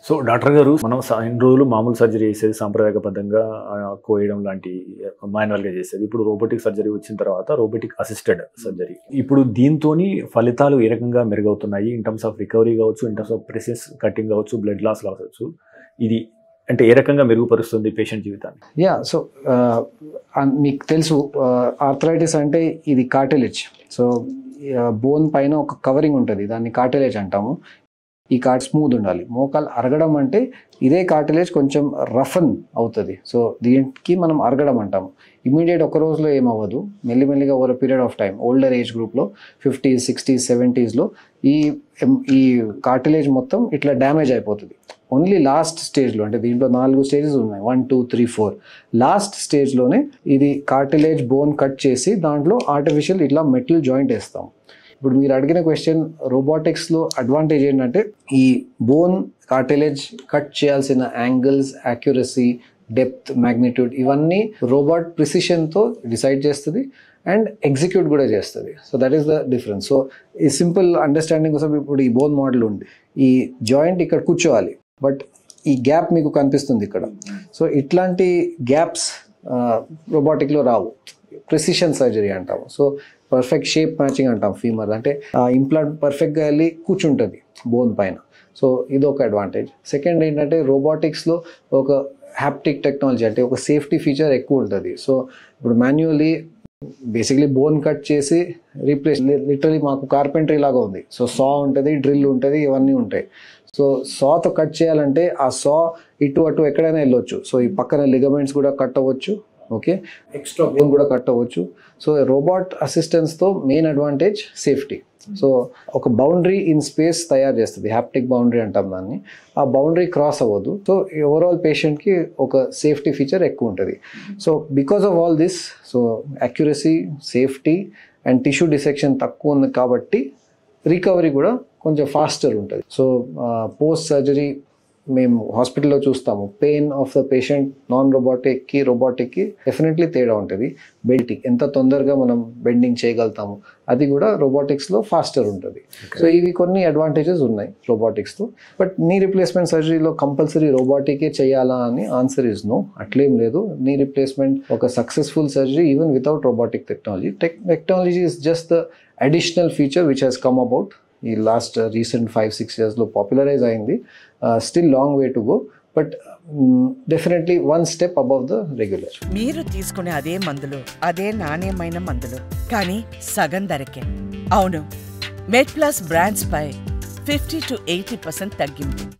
So doctor గారు మనం ఇన్ని రోజులు మామూలు సర్జరీ చేసేది సాంప్రదాయబద్ధంగా కోయడం లాంటి మాన్యువల్గా చేసేది. ఇప్పుడు రోబోటిక్ సర్జరీ వచ్చిన తర్వాత రోబోటిక్ అసిస్టెడ్ సర్జరీ. ఇప్పుడు దీంతోని ఫలితాలు ఏ రకంగా మెరుగవుతున్నాయి? ఇన్ టర్మ్స్ ఆఫ్ రికవరీ కావచ్చు, in terms of precise cutting కావచ్చు, బ్లడ్ లాస్ కావచ్చు. ఇది అంటే ఏ రకంగా మెరుగుపరుస్తుంది పేషెంట్ జీవితాన్ని? సో మీకు తెలుసు ఆర్థరైటిస్ అంటే ఇది కార్టిలేజ్. సో బోన్ పైన ఒక కవరింగ్ ఉంటుంది, దాన్ని కార్టిలేజ్ అంటాము. ఈ స్మూత్ ఉండాలి. మోకాలు అరగడం అంటే ఇదే కార్టిలేజ్ కొంచెం రఫన్ అవుతుంది. సో దీనికి మనం అరగడం అంటాము. ఇమీడియట్ ఒక రోజులో ఏమవ్వదు, మెల్లిమెల్లిగా over period of time. Older age గ్రూప్లో 50s, 60s, 70sలో ఈ కార్టిలేజ్ మొత్తం ఇట్లా డ్యామేజ్ అయిపోతుంది. ఓన్లీ లాస్ట్ స్టేజ్లో, అంటే దీంట్లో 4 స్టేజెస్ ఉన్నాయి, 1, 2, 3, 4. లాస్ట్ స్టేజ్లోనే ఇది కార్టిలేజ్ బోన్ కట్ చేసి దాంట్లో ఆర్టిఫిషియల్ ఇట్లా మెటల్ జాయింట్ వేస్తాం. ఇప్పుడు మీరు అడిగిన క్వశ్చన్, రోబోటిక్స్లో అడ్వాంటేజ్ ఏంటంటే ఈ బోన్ కార్టిలేజ్ కట్ చేయాల్సిన యాంగిల్స్, యాక్యురసీ, డెప్త్, మ్యాగ్నిట్యూడ్ ఇవన్నీ రోబోట్ ప్రిసిషన్తో డిసైడ్ చేస్తుంది అండ్ ఎగ్జిక్యూట్ కూడా చేస్తుంది. So that is the difference. So ఈ సింపుల్ అండర్స్టాండింగ్ కోసం ఇప్పుడు ఈ బోన్ మోడల్ ఉంది, ఈ జాయింట్ ఇక్కడ కూర్చోవాలి, బట్ ఈ గ్యాప్ మీకు కనిపిస్తుంది ఇక్కడ. సో ఇట్లాంటి గ్యాప్స్ రోబోటిక్లో రావు. ప్రిసిషన్ సర్జరీ అంటాము. సో పర్ఫెక్ట్ షేప్ మ్యాచింగ్ అంటాం ఫీమర్, అంటే ఇంప్లాంట్ పర్ఫెక్ట్గా వెళ్ళి కూర్చుంటుంది బోన్ పైన. సో ఇది ఒక అడ్వాంటేజ్. సెకండ్ ఏంటంటే రోబోటిక్స్లో ఒక హ్యాప్టిక్ టెక్నాలజీ, అంటే ఒక సేఫ్టీ ఫీచర్ ఎక్కువ ఉంటుంది. సో ఇప్పుడు మాన్యువల్లీ బేసిక్లీ బోన్ కట్ చేసి రీప్లేస్, లిటరలీ మాకు కార్పెంటరీ లాగా ఉంది. సో సా ఉంటుంది, డ్రిల్ ఉంటుంది, ఇవన్నీ ఉంటాయి. సో సాతో కట్ చేయాలంటే ఆ సా ఇటు అటు ఎక్కడైనా వెళ్ళొచ్చు. సో ఈ పక్కన లిగమెంట్స్ కూడా కట్ అవ్వచ్చు, ఓకే, ఎక్స్ట్రా బోన్ కూడా కట్ అవ్వచ్చు. సో రోబోట్ అసిస్టెన్స్తో మెయిన్ అడ్వాంటేజ్ సేఫ్టీ. సో ఒక బౌండరీ ఇన్ స్పేస్ తయారు చేస్తుంది, హ్యాప్టిక్ బౌండరీ అంటాం దాన్ని. ఆ బౌండరీ క్రాస్ అవ్వదు. సో ఓవరాల్ పేషెంట్కి ఒక సేఫ్టీ ఫీచర్ ఎక్కువ ఉంటుంది. So because of all this, so accuracy, safety and tissue dissection తక్కువ ఉంది కాబట్టి రికవరీ కూడా కొంచెం ఫాస్టర్ ఉంటుంది. సో పోస్ట్ సర్జరీ మేము హాస్పిటల్లో చూస్తాము, pain of the patient non రోబోటిక్కి రోబోటిక్కి డెఫినెట్లీ తేడా ఉంటుంది. బెల్టింగ్ ఎంత తొందరగా మనం బెండింగ్ చేయగలుగుతాము, అది కూడా రోబోటిక్స్లో ఫాస్టర్ ఉంటుంది. సో ఇవి కొన్ని అడ్వాంటేజెస్ ఉన్నాయి రోబోటిక్స్తో. బట్ నీ రిప్లేస్మెంట్ సర్జరీలో కంపల్సరీ రోబోటికే చేయాలా అని ఆన్సర్ ఇస్ నో. అట్లేం లేదు. నీ రిప్లేస్మెంట్ ఒక successful surgery even without robotic technology. Technology is just the additional feature which has come about ఈ లాస్ట్ రీసెంట్ 5-6 yearsలో పాపులరైజ్ అయింది. Still long way to go, but definitely 1 step above the regular. మీరు తీసుకునే అదే మందులు, అదే నాణ్యమైన మందులు, కానీ సగం ధరకే. అవును, మెడ్ ప్లస్ బ్రాండ్స్ పై 50 to 80% తగ్గింపు.